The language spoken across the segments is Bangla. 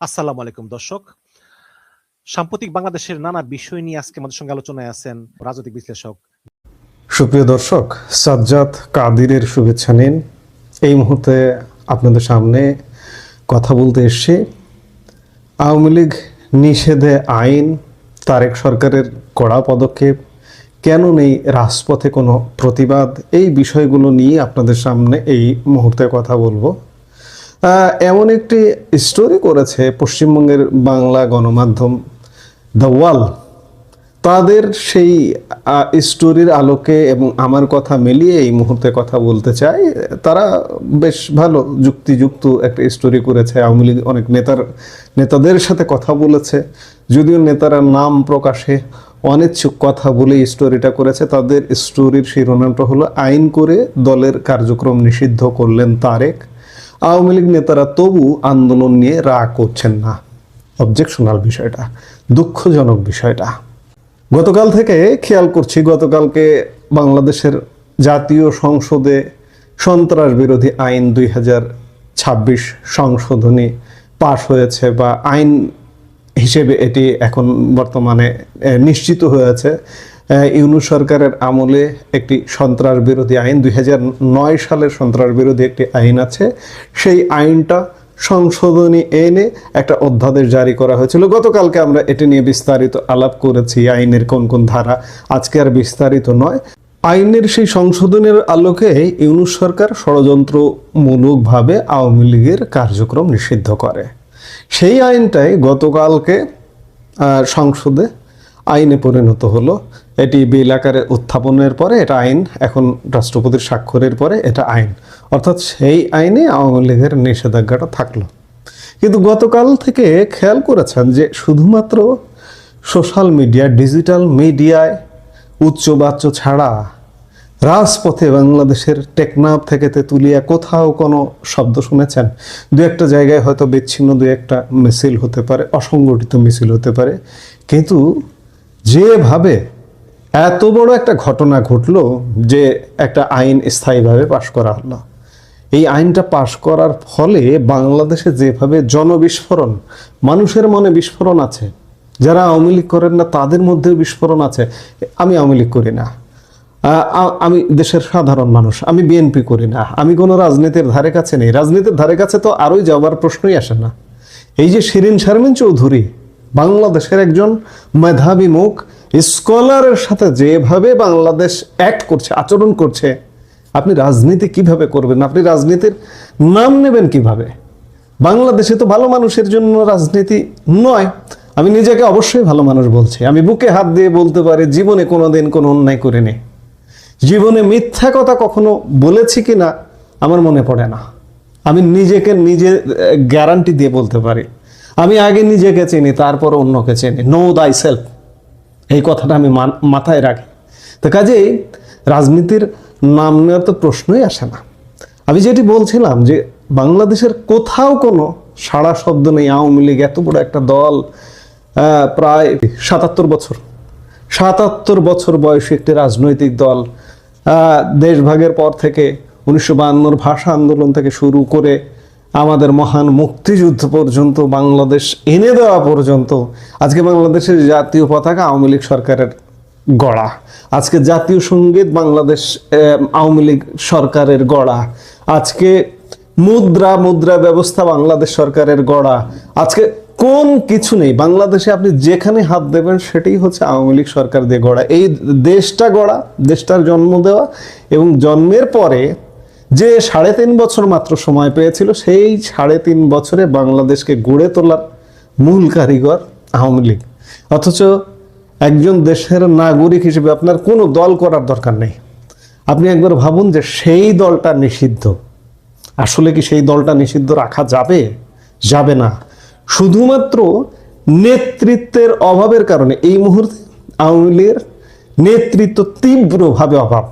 আসসালামু আলাইকুম দর্শক। সাম্প্রতিক বাংলাদেশের নানা বিষয় নিয়ে আজকে আমাদের সঙ্গে আলোচনায় আছেন রাজনৈতিক বিশ্লেষক। সুপ্রিয় দর্শক, সাজ্জাদ কাদিরের শুভেচ্ছা নিন। এই মুহূর্তে আপনাদের সামনে কথা বলতে এসেছি আওয়ামী লীগ নিষেধে আইন, তারেক সরকারের কড়া পদক্ষেপ, কেন নেই রাজপথে কোনো প্রতিবাদ, এই বিষয়গুলো নিয়ে আপনাদের সামনে এই মুহূর্তে কথা বলবো। এমন একটি স্টোরি করেছে পশ্চিমবঙ্গের বাংলা গণমাধ্যম দ্য ওয়াল। তাদের সেই স্টোরির আলোকে এবং আমার কথা মিলিয়ে এই মুহূর্তে কথা বলতে চাই। তারা বেশ ভালো যুক্তিযুক্ত একটা স্টোরি করেছে। আওয়ামী লীগ অনেক নেতাদের সাথে কথা বলেছে, যদিও নেতারা নাম প্রকাশে অনিচ্ছুক, কথা বলে স্টোরিটা করেছে। তাদের স্টোরির শিরোনামটা হলো আইন করে দলের কার্যক্রম নিষিদ্ধ করলেন তারেক, আওয়ামী লীগ নেতারা তবু আন্দোলন নিয়ে রাগ করছেন না। অবজেকশনাল বিষয়টা, দুঃখজনক বিষয়টা। গতকাল থেকে খেয়াল করছি, গতকালকে বাংলাদেশের জাতীয় সংসদে সন্ত্রাস বিরোধী আইন 2026 সংশোধনী পাশ হয়েছে, বা আইন হিসেবে এটি এখন বর্তমানে নিশ্চিত হয়েছে। ইউনূস সরকারের আমলে একটি সন্ত্রাস বিরোধী আইন, 2009 সালের সন্ত্রাস বিরোধী একটি আইন আছে, সেই আইনটা সংশোধনী এনে একটা অধ্যাদেশ জারি করা হয়েছিল। গতকালকে আমরা এটি নিয়ে বিস্তারিত আলাপ করেছি, আইনের কোন কোন ধারা। আজকে আর বিস্তারিত নয়। আইনের সেই সংশোধনের আলোকে ইউনূস সরকার ষড়যন্ত্রমূলকভাবে আওয়ামী লীগের কার্যক্রম নিষিদ্ধ করে। সেই আইনটাই গতকালকে সংসদে আইনে পরিণত হলো। এটি বিল আকারে উত্থাপনের পরে এটা আইন, এখন রাষ্ট্রপতির স্বাক্ষরের পরে এটা আইন, অর্থাৎ সেই আইনে আওয়ামী লীগের নিষেধাজ্ঞাটা থাকলো। কিন্তু গতকাল থেকে খেয়াল করেছেন যে শুধুমাত্র সোশ্যাল মিডিয়া, ডিজিটাল মিডিয়ায় উচ্চবাচ্য ছাড়া রাজপথে বাংলাদেশের টেকনাফ থেকে তেঁতুলিয়া কোথাও কোনো শব্দ শুনেছেন? দু একটা জায়গায় হয়তো বিচ্ছিন্ন দু একটা মিছিল হতে পারে, অসংগঠিত মিছিল হতে পারে, কিন্তু যেভাবে এত বড় একটা ঘটনা ঘটলো যে একটা আইন স্থায়ীভাবে পাশ করা হলো, এই আইনটা পাশ করার ফলে বাংলাদেশে যেভাবে জনবিস্ফোরণ, মানুষের মনে বিস্ফোরণ আছে, যারা আওয়ামী লীগ করেন না তাদের মধ্যেও বিস্ফোরণ আছে। আমি আওয়ামী লীগ করি না, আমি দেশের সাধারণ মানুষ, আমি বিএনপি করি না, আমি কোনো রাজনীতির ধারে কাছে নেই। রাজনীতির ধারে কাছে তো আরোই যাওয়ার প্রশ্নই আসে না। এই যে শিরিন শারমিন চৌধুরী, বাংলাদেশের একজন মেধাবী মুখ, স্কলারের সাথে যেভাবে বাংলাদেশ অ্যাক্ট করছে, আচরণ করছে, আপনি রাজনীতি কিভাবে করবেন? আপনি রাজনীতির নাম নেবেন কিভাবে? বাংলাদেশে তো ভালো মানুষের জন্য রাজনীতি নয়। আমি নিজেকে অবশ্যই ভালো মানুষ বলছি, আমি বুকে হাত দিয়ে বলতে পারি জীবনে কোনোদিন কোনো অন্যায় করিনি, জীবনে মিথ্যা কথা কখনো বলেছি কিনা আমার মনে পড়ে না। আমি নিজেকে নিজে গ্যারান্টি দিয়ে বলতে পারি, আমি আগে নিজেকে চিনি, তারপর অন্যকে চিনি। নো দাই সেলফ, এই কথাটা আমি মাথায় রাখি। তো কাজেই রাজনীতির নাম নেওয়ার তো প্রশ্নই আসে না। আমি যেটি বলছিলাম যে বাংলাদেশের কোথাও কোনো সাড়া শব্দ নেই। আওয়ামী লীগ এত বড় একটা দল, প্রায় ৭৭ বছর বয়সী একটি রাজনৈতিক দল, দেশভাগের পর থেকে 1952 ভাষা আন্দোলন থেকে শুরু করে আমাদের মহান মুক্তিযুদ্ধ পর্যন্ত, বাংলাদেশ এনে দেওয়া পর্যন্ত, আজকে বাংলাদেশের জাতীয় পতাকা আওয়ামী লীগ সরকারের গড়া, আজকে জাতীয় সঙ্গীত বাংলাদেশ আওয়ামী লীগ সরকারের গড়া, আজকে মুদ্রা ব্যবস্থা বাংলাদেশ সরকারের গড়া, আজকে কোন কিছু নেই বাংলাদেশে। আপনি যেখানে হাত দেবেন সেটাই হচ্ছে আওয়ামী লীগ সরকার দিয়ে গড়া। এই দেশটা গড়া, দেশটার জন্ম দেওয়া, এবং জন্মের পরে যে 3.5 বছর মাত্র সময় পেয়েছিল, সেই 3.5 বছরে বাংলাদেশকে গড়ে তোলার মূল কারিগর আওয়ামী লীগ। অথচ একজন দেশের নাগরিক হিসেবে আপনার কোনো দল করার দরকার নেই। আপনি একবার ভাবুন যে সেই দলটা নিষিদ্ধ, আসলে কি সেই দলটা নিষিদ্ধ রাখা যাবে? যাবে না। শুধুমাত্র নেতৃত্বের অভাবের কারণে এই মুহূর্তে আওয়ামী লীগের নেতৃত্ব তীব্রভাবে অভাব।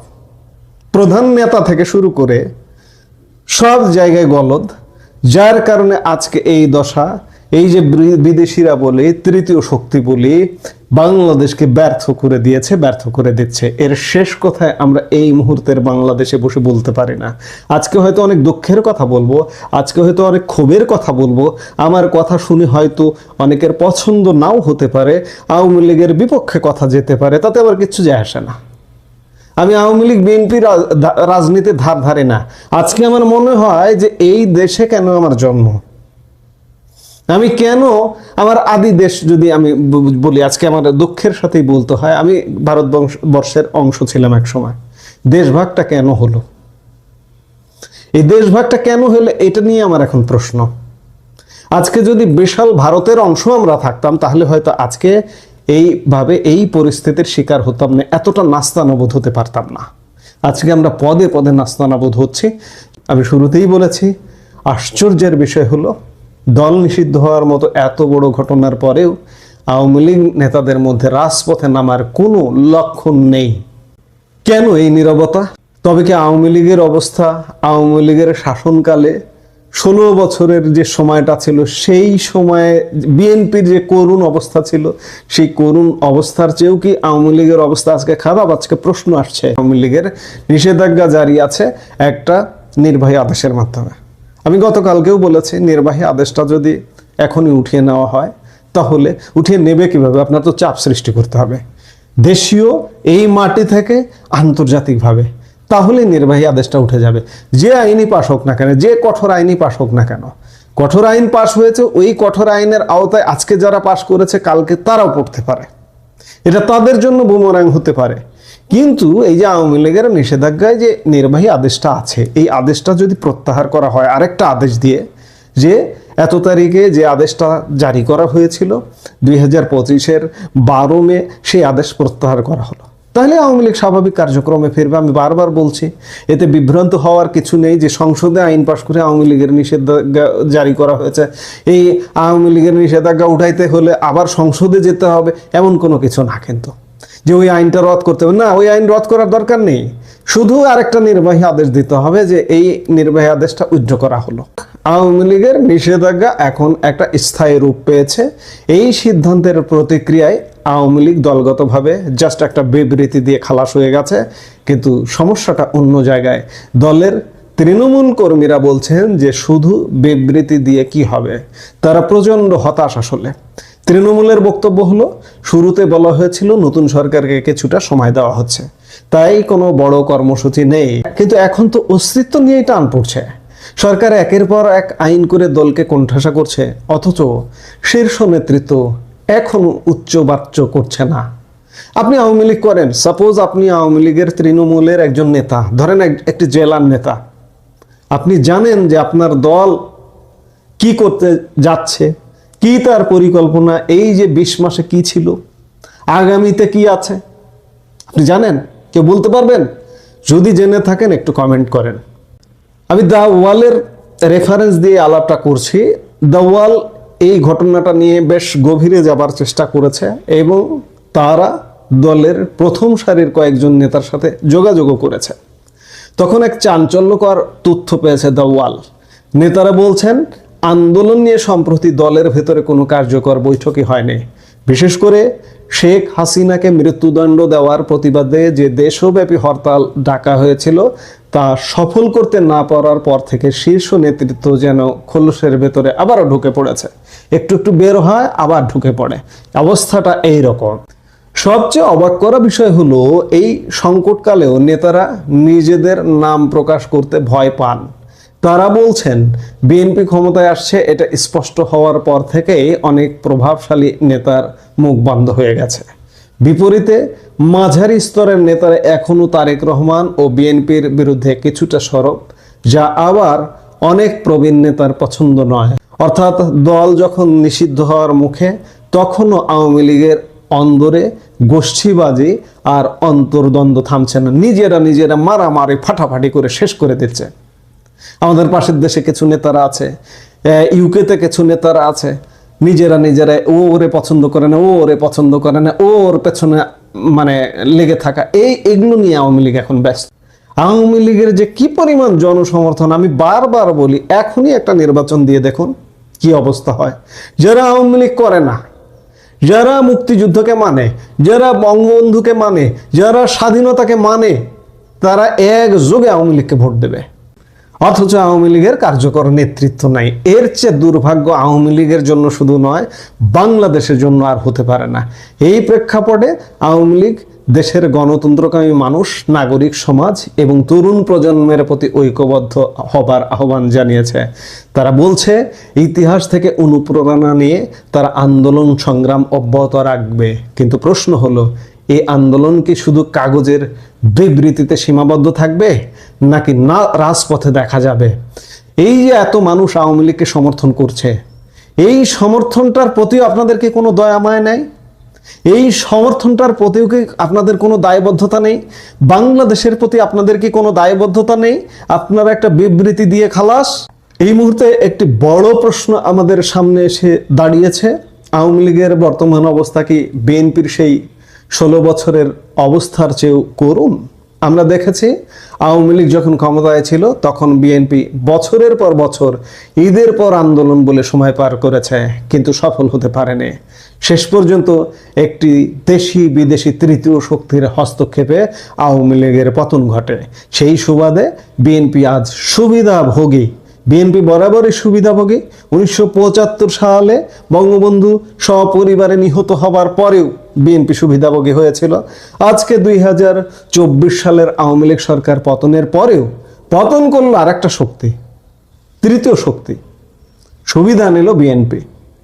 প্রধান নেতা থেকে শুরু করে সব জায়গায় গলদ, যার কারণে আজকে এই দশা। এই যে বিদেশিরা বলে, তৃতীয় শক্তি বলি, বাংলাদেশকে ব্যর্থ করে দিয়েছে, ব্যর্থ করে দিচ্ছে। এর শেষ কথায় আমরা এই মুহূর্তের বাংলাদেশে বসে বলতে পারি না। আজকে হয়তো অনেক দুঃখের কথা বলবো, আজকে হয়তো অনেক ক্ষোভের কথা বলবো, আমার কথা শুনে হয়তো অনেকের পছন্দ নাও হতে পারে, আওয়ামী লীগের বিপক্ষে কথা যেতে পারে, তাতে আবার কিচ্ছু যায় আসে না। আমি আওয়ামী লীগ বিএনপি রাজনীতির ধার ধারে না। আজকে আমার মনে হয় যে এই দেশে কেন আমার জন্ম, আমি কেন আমার আদি দেশ, যদি আমি বলি আজকে আমার দুঃখের সাথেই বলতে হয়, আমি ভারতবর্ষের অংশ ছিলাম এক সময়। দেশভাগটা কেন হলো, এই দেশভাগটা কেন হলো, এটা নিয়ে আমার এখন প্রশ্ন। আজকে যদি বিশাল ভারতের অংশ আমরা থাকতাম, তাহলে হয়তো আজকে এইভাবে এই পরিস্থিতির শিকার হতাম না, এতটা নাস্তানাবুদ হতে পারতাম না। আজকে আমরা পদে পদে নাস্তানাবুদ হচ্ছি। আমি শুরুতেই বলেছি, আশ্চর্যের বিষয় হলো দল নিষিদ্ধ হওয়ার মতো এত বড় ঘটনার পরেও আওয়ামী লীগ নেতাদের মধ্যে রাজপথে নামার কোনো লক্ষণ নেই। কেন এই নীরবতা? তবে কি আওয়ামী লীগের অবস্থা, আওয়ামী লীগের শাসনকালে 16 বছরের যে সময়টা ছিল, সেই সময়ে বিএনপির যে করুণ অবস্থা ছিল, সেই করুণ অবস্থার চেয়েও কি আওয়ামী লীগের অবস্থা আজকে খারাপ? আজকে প্রশ্ন আসছে। আওয়ামী লীগের নিষেধাজ্ঞা জারি আছে একটা নির্বাহী আদেশের মাধ্যমে। আমি গতকালকেও বলেছি, নির্বাহী আদেশটা যদি এখনই উঠিয়ে নেওয়া হয়, তাহলে উঠিয়ে নেবে কিভাবে? আপনার তো চাপ সৃষ্টি করতে হবে দেশীয় এই মাটি থেকে আন্তর্জাতিকভাবে, তাহলে নির্বাহী আদেশটা উঠে যাবে। যে আইনই পাশ হোক না কেন, যে কঠোর আইনই পাশ হোক না কেন, কঠোর আইন পাশ হয়েছে, ওই কঠোর আইনের আওতায় আজকে যারা পাশ করেছে কালকে তারাও পড়তে পারে, এটা তাদের জন্য বুমেরাং হতে পারে। কিন্তু এই যে আওয়ামী লীগের নিষেধাজ্ঞায় যে নির্বাহী আদেশটা আছে, এই আদেশটা যদি প্রত্যাহার করা হয় আরেকটা আদেশ দিয়ে, যে এত তারিখে যে আদেশটা জারি করা হয়েছিল 2025-এর 12 মে, সেই আদেশ প্রত্যাহার করা হলো, তাহলে আওয়ামী লীগ স্বাভাবিক কার্যক্রমে ফিরবে। আমি বারবার বলছি, এতে বিভ্রান্ত হওয়ার কিছু নেই যে সংসদে আইন পাশ করে আওয়ামী লীগের নিষেধাজ্ঞা জারি করা হয়েছে, এই আওয়ামী লীগের নিষেধাজ্ঞা উঠাইতে হলে আবার সংসদে যেতে হবে, এমন কোনো কিছু না। কিন্তু যে ওই আইনটা রদ করতে হবে না, ওই আইন রদ করার দরকার নেই, শুধু আরেকটা নির্বাহী আদেশ দিতে হবে যে এই নির্বাহী আদেশটা উইথড্র করা হলো। আওয়ামী লীগের নিষেধাজ্ঞা এখন একটা স্থায়ী রূপ পেয়েছে। এই সিদ্ধান্তের প্রতিক্রিয়ায় আওয়ামী লীগ দলগতভাবে জাস্ট একটা বিবৃতি দিয়ে খালাস হয়ে গেছে। কিন্তু সমস্যাটা অন্য জায়গায়। দলের তৃণমূল কর্মীরা বলছেন যে শুধু বিবৃতি দিয়ে কি হবে, তারা প্রচণ্ড হতাশ। আসলে তৃণমূলের বক্তব্য হলো, শুরুতে বলা হয়েছিল নতুন সরকারকে কিছুটা সময় দেওয়া হচ্ছে, তাই কোনো বড় কর্মসূচি নেই। কিন্তু এখন তো অস্তিত্ব নিয়েই টান পড়ছে। সরকার একের পর এক আইন করে দলকে কোণঠাসা করছে, অথচ শীর্ষ নেতৃত্ব এখনো উচ্চবাচ্য করছে না। আপনি আওয়ামী লীগ করেন, সাপোজ আপনি আওয়ামী লীগের তৃণমূলের একজন নেতা, ধরেন একটি জেলার নেতা, আপনি জানেন যে আপনার দল কি করতে যাচ্ছে, কি তার পরিকল্পনা, এই যে 20 মাসে কি ছিল, আগামীতে কি আছে, আপনি জানেন? কেউ বলতে পারবেন? যদি জেনে থাকেন একটু কমেন্ট করেন। আমি দ্য ওয়ালের রেফারেন্স দিয়ে আলাপটা করছি। দ্য ওয়াল এই ঘটনাটা নিয়ে বেশ গভীরে যাবার চেষ্টা করেছে এবং তারা দলের প্রথম সারির কয়েকজন নেতার সাথে যোগাযোগও করেছে। তখন এক চাঞ্চল্যকর তথ্য পেয়েছে দ্য ওয়াল। নেতারা বলছেন, আন্দোলন নিয়ে সম্প্রতি দলের ভেতরে কোনো কার্যকর বৈঠকই হয়নি। বিশেষ করে শেখ হাসিনাকে মৃত্যুদণ্ড দেওয়ার প্রতিবাদে যে দেশব্যাপী হরতাল ডাকা হয়েছিল, তা সফল করতে না পারার পর থেকে শীর্ষ নেতৃত্ব যেন খোলসের ভেতরে আবারও ঢুকে পড়েছে। একটু একটু বের হয়, আবার ঢুকে পড়ে। অবস্থাটা এই রকম। সবচেয়ে অবাক করা বিষয় হলো, এই সংকটকালেও নেতারা নিজেদের নাম প্রকাশ করতে ভয় পান। তারা বলছেন, বিএনপি ক্ষমতায় আসছে, এটা স্পষ্ট হওয়ার পর থেকেই অনেক প্রভাবশালী নেতার মুখ বন্ধ হয়ে গেছে। বিপরীতে মাঝারি স্তরের নেতারা এখনো তারেক রহমান ও বিএনপির বিরুদ্ধে কিছুটা সরব, যা আবার অনেক প্রবীণ নেতার পছন্দ নয়। অর্থাৎ দল যখন নিষিদ্ধ হওয়ার মুখে, তখনও আওয়ামী লীগের অন্দরে গোষ্ঠীবাজি আর অন্তর্দ্বন্দ্ব থামছে না। নিজেরা মারামারি ফাটাফাটি করে শেষ করে দিচ্ছে। আমাদের পাশের দেশে কিছু নেতারা আছে, ইউকেতে কিছু নেতারা আছে, নিজেরা ও ওরে পছন্দ করে না, ও ওরে পছন্দ করে না, ও ওর পেছনে মানে লেগে থাকা, এগুলো নিয়ে আওয়ামী লীগ এখন ব্যস্ত। আওয়ামী লীগের যে কি পরিমাণ জনসমর্থন, আমি বারবার বলি, এখনই একটা নির্বাচন দিয়ে দেখুন কি অবস্থা হয়। যারা আওয়ামী লীগ করে না, যারা মুক্তিযুদ্ধকে মানে, যারা বঙ্গবন্ধুকে মানে, যারা স্বাধীনতাকে মানে, তারা একযোগে আওয়ামী লীগকে ভোট দেবে। অথচ আওয়ামী লীগের কার্যকর নেতৃত্ব নাই। এর চেয়ে দুর্ভাগ্য আওয়ামী লীগের জন্য শুধু নয়, বাংলাদেশের জন্য আর হতে পারে না। এই প্রেক্ষাপটে আওয়ামী লীগ দেশের গণতন্ত্রকামী মানুষ, নাগরিক সমাজ এবং তরুণ প্রজন্মের প্রতি ঐক্যবদ্ধ হবার আহ্বান জানিয়েছে। তারা বলছে ইতিহাস থেকে অনুপ্রেরণা নিয়ে তারা আন্দোলন সংগ্রাম অব্যাহত রাখবে। কিন্তু প্রশ্ন হলো, এই আন্দোলন কি শুধু কাগজের বিবৃতিতে সীমাবদ্ধ থাকবে, নাকি না রাজপথে দেখা যাবে? এই যে এত মানুষ আওয়ামী লীগকে সমর্থন করছে, এই সমর্থনটার প্রতিও আপনাদের কি কোনো দয়া মায়া নেই? এই সমর্থনটার প্রতিও কি আপনাদের কোনো দায়বদ্ধতা নেই? বাংলাদেশের প্রতি আপনাদের কি কোনো দায়বদ্ধতা নেই? আপনারা একটা বিবৃতি দিয়ে খালাস। এই মুহূর্তে একটি বড় প্রশ্ন আমাদের সামনে এসে দাঁড়িয়েছে, আওয়ামী লীগের বর্তমান অবস্থা কি বিএনপির সেই 16 বছরের অবস্থার চেয়েও করুন? আমরা দেখেছি আওয়ামী লীগ যখন ক্ষমতায় ছিল তখন বিএনপি বছরের পর বছর ঈদের পর আন্দোলন বলে সময় পার করেছে, কিন্তু সফল হতে পারেনি। শেষ পর্যন্ত একটি দেশি বিদেশি তৃতীয় শক্তির হস্তক্ষেপে আওয়ামী লীগের পতন ঘটে। সেই সুবাদে বিএনপি আজ সুবিধাভোগী। বিএনপি বরাবরই সুবিধাভোগী। 1975 সালে বঙ্গবন্ধু সপরিবারে নিহত হবার পরেও বিএনপি সুবিধাভোগী হয়েছিল। আজকে 2024 সালের আওয়ামী লীগ সরকার পতনের পরেও পতন করলো আরেকটা শক্তি, তৃতীয় শক্তি। সুবিধা নিল বিএনপি,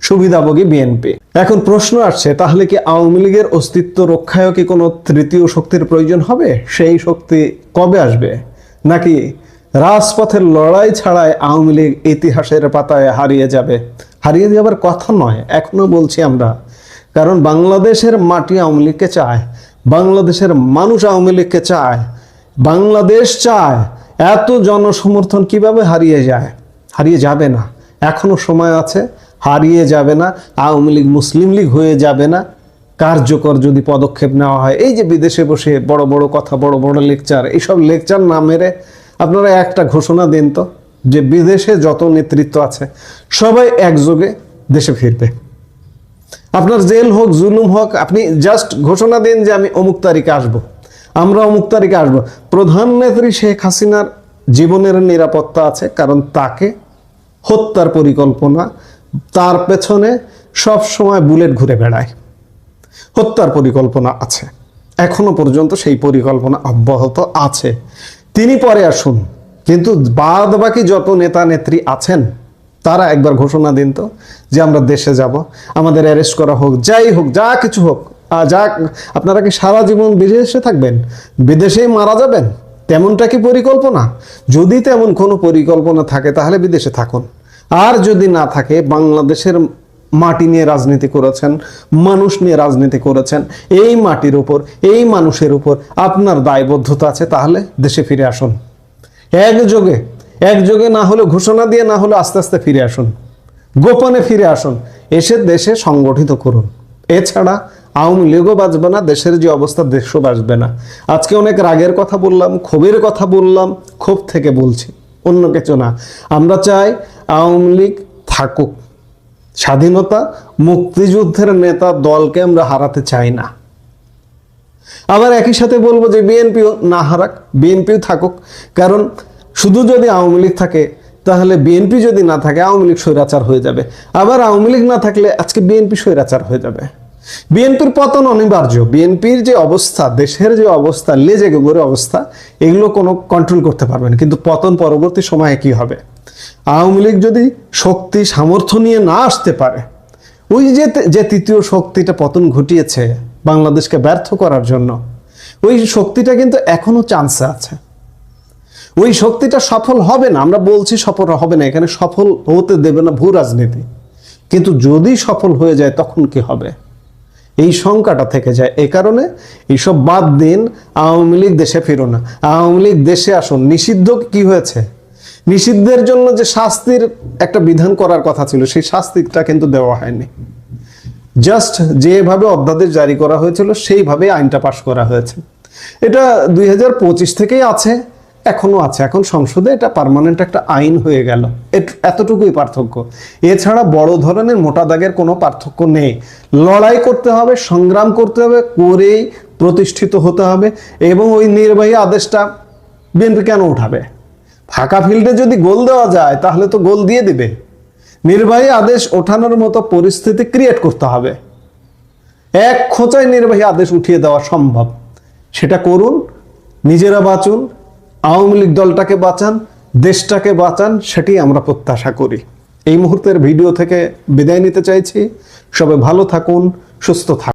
সুবিধাভোগী বিএনপি। এখন প্রশ্ন আসছে, তাহলে কি আওয়ামী লীগের অস্তিত্ব রক্ষায়ও কি কোনো তৃতীয় শক্তির প্রয়োজন হবে? সেই শক্তি কবে আসবে? নাকি রাজপথের লড়াই ছাড়াই আওয়ামী লীগ ইতিহাসের পাতায় হারিয়ে যাবে? হারিয়ে যাবার কথা নয়, এখনো বলছি আমরা, কারণ বাংলাদেশের মাটি আওয়ামী লীগকে চায়, বাংলাদেশের মানুষ আওয়ামী লীগকে চায়, বাংলাদেশ চায়। এত জনসমর্থন কিভাবে হারিয়ে যায়? হারিয়ে যাবে না, এখনো সময় আছে, হারিয়ে যাবে না। আওয়ামী লীগ মুসলিম লীগ হয়ে যাবে না কার্যকর যদি পদক্ষেপ নেওয়া হয়। এই যে বিদেশে বসে বড় বড় কথা, বড় বড় লেকচার, এইসব লেকচার না মেরে আপনারা একটা ঘোষণা দিন তো, যে বিদেশে যত নেতৃত্ব আছে সবাই একযোগে দেশে ফিরবে। আপনার জেল হোক, জুলুম হোক, আপনি জাস্ট ঘোষণা দিন যে আমি অমুক তারিখে আসবো, আমরা অমুক তারিখে আসবো। প্রধান নেত্রী শেখ হাসিনার জীবনের নিরাপত্তা আছে, কারণ তাকে হত্যার পরিকল্পনা, তার পেছনে সব সময় বুলেট ঘুরে বেড়ায়। হত্যার পরিকল্পনা আছে, এখনো পর্যন্ত সেই পরিকল্পনা অব্যাহত আছে। তিনি পরে আসুন, কিন্তু বাদ বাকি যত নেতা নেত্রী আছেন তারা একবার ঘোষণা দিন তো যে আমরা দেশে যাব, আমাদের অ্যারেস্ট করা হোক, যাই হোক, যা কিছু হোক। যা আপনারা কি সারা জীবন বিদেশে থাকবেন, বিদেশেই মারা যাবেন? তেমনটা কি পরিকল্পনা? যদি তেমন কোনো পরিকল্পনা থাকে তাহলে বিদেশে থাকুন, আর যদি না থাকে, বাংলাদেশের মাটি নিয়ে রাজনীতি করেছেন, মানুষ নিয়ে রাজনীতি করেছেন, এই মাটির উপর, এই মানুষের উপর আপনার দায়বদ্ধতা আছে, তাহলে দেশে ফিরে আসুন। একযোগে না হলে ঘোষণা দিয়ে, না হলে আস্তে আস্তে ফিরে আসুন, গোপনে ফিরে আসুন, এসে দেশে সংগঠিত করুন। এছাড়া আওয়ামী লীগও বাঁচবে না, দেশের যে অবস্থা দেশও বাঁচবে না। আজকে অনেক রাগের কথা বললাম, ক্ষোভের কথা বললাম, ক্ষোভ থেকে বলছি, অন্য কিছু না। আমরা চাই আওয়ামী লীগ থাকুক। স্বাধীনতা, মুক্তিযুদ্ধের নেতা দলকে আমরা হারাতে চাই না। আবার একই সাথে বলবো যে বিএনপিও না হারাক, বিএনপিও থাকুক, কারণ শুধু যদি আওয়ামী লীগ থাকে তাহলে বিএনপি যদি না থাকে আওয়ামী লীগ স্বৈরাচার হয়ে যাবে, আবার আওয়ামী লীগ না থাকলে আজকে বিএনপি স্বৈরাচার হয়ে যাবে। বিএনপির পতন অনিবার্য। বিএনপির যে অবস্থা, দেশের যে অবস্থা, লেজে গোবরের অবস্থা, এগুলো কোনো কন্ট্রোল করতে পারবেন, কিন্তু পতন পরবর্তী সময়ে কি হবে? আওয়ামী লীগ যদি শক্তি সামর্থ্য নিয়ে না আসতে পারে, ওই যে তৃতীয় শক্তিটা পতন ঘটিয়েছে বাংলাদেশকে ব্যর্থ করার জন্য, ওই শক্তিটা কিন্তু এখনো চান্সে আছে। ওই শক্তিটা সফল হবে না, আমরা বলছি সফল হবে না, এখানে সফল হতে দেবে না ভূ রাজনীতি। কিন্তু যদি সফল হয়ে যায় তখন কি হবে? এই শঙ্কাটা থেকে যায়। এই কারণে এইসব বাদ দিন, আওয়ামী লীগ দেশে ফিরো না, আওয়ামী লীগ দেশে আসুন। নিষিদ্ধ কি হয়েছে? নিষিদ্ধের জন্য যে শাস্তির একটা বিধান করার কথা ছিল, সেই শাস্তিটা কিন্তু দেওয়া হয়নি। জাস্ট যেভাবে অধ্যাদেশ জারি করা হয়েছিল সেইভাবে আইনটা পাশ করা হয়েছে। এটা 2025 থেকেই আছে, এখনো আছে, এখন সংসদে এটা পার্মানেন্ট একটা আইন হয়ে গেল, এতটুকুই পার্থক্য। এছাড়া বড় ধরনের মোটা দাগের কোনো পার্থক্য নেই। লড়াই করতে হবে, সংগ্রাম করতে হবে, করেই প্রতিষ্ঠিত হতে হবে। এবং ওই নির্বাহী আদেশটা বিএনপি কেন উঠাবে? ফাঁকা ফিল্ডে যদি গোল দেওয়া যায় তাহলে তো গোল দিয়ে দিবে। নির্বাহী আদেশ ওঠানোর মতো পরিস্থিতি ক্রিয়েট করতে হবে। এক খোঁচায় নির্বাহী আদেশ উঠিয়ে দেওয়া সম্ভব, সেটা করুন। নিজেরা বাঁচুন, আওয়ামী লীগ দলটাকে বাঁচান, দেশটাকে বাঁচান, সেটি আমরা প্রত্যাশা করি। এই মুহূর্তের ভিডিও থেকে বিদায় নিতে চাইছি। সবাই ভালো থাকুন, সুস্থ থাকুন।